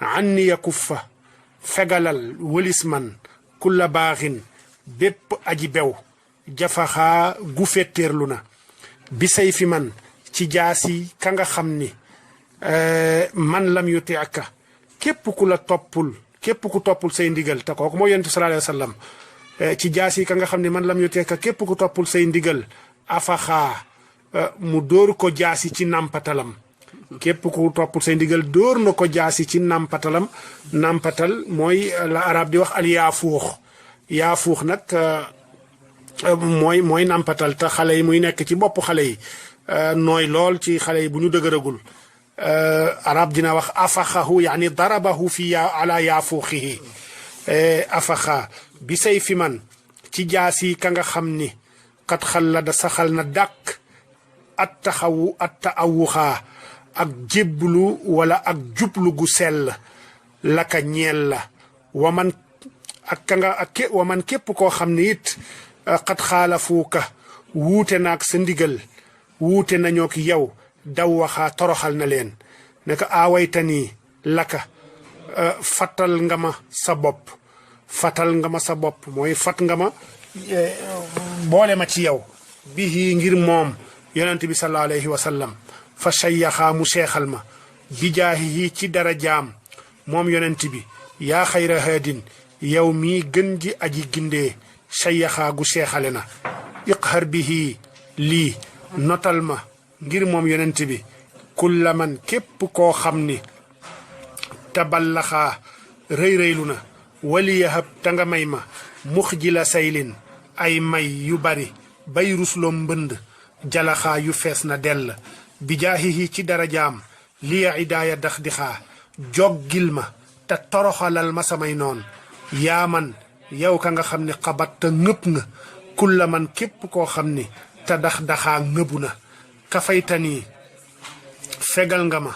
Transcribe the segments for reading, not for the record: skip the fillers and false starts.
anni yakuffa fegalal wëlis man kulla baaxin bépp aji bew jafaxaa gu fetteerlu na bi say fi man ci jaasi ka nga xam ni man lam yuti aka képp ku la toppul képp ku toppul say ndigal te kooku moo yonent bi sallallahu alayhi wa sallam ci jaasi ka nga xam ne man lam yuti aka képp ku toppul say ndigal afaxaa mu dóor ko jaasi ci nàmpatalam képp ku toppul say ndigal dóor na ko jaasi ci nàmpatalam nàmpatal mooy la arab di wax al yaafuux nag mooy nàmpatal te xale yi muy nekk ci bopp xale yi nooy lool ci xale yi bu ñu dëgëragul arab dina wax afaxahu yaani darabahu fi ala yaafuuxihi afaxa bi say fi man ci jaasi ka nga xam ni xat xal da saxal na dàq at taawuxaa ak jébbalu wala ak jublu gu sell laka ñeel la waman ak ka nga ak waman képp koo xam ne it xat xaalafuuka wuute naag sa ndigal wuute nañoo ki yow daw waxaa toroxal na leen ne ko aawaytanii laka fatal nga ma sa bopp fatal nga ma sa bopp mooy fat nga ma boole ma ci yow bihi ngir moom yonent bi sallallahu alayhi wa sallam fa shayyaxaa mu seexal ma bijaahihi ci dara jaam moom yonent bi yaa xayra haadin yow mii gën ji aji gindee shayyaxaa gu seexale na iqhar bihi lii notal ma ngir moom yonent bi kulla man képp koo xam ni taballaxaa rëy-rëylu na wali yahab ta nga may ma mux ji la saylin ay may yu bari bay rusloo mbënd jalaxaa yu fees na dell bi jaahihi ci darajaam liya idaaya dax dixaa joggil ma te toroxalal ma samay noon yaa man yow ka nga xam ni xabat te ngëpp nga kulla man képp koo xam ni te dax-daxaa ngëbu na kafaytanii fegal nga ma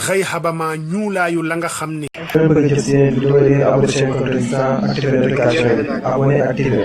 xëy xabama ñuulaayu la nga xam ni bëgg jot seen vidéo yi abonné seen compte Insta activer notification yi abonné activer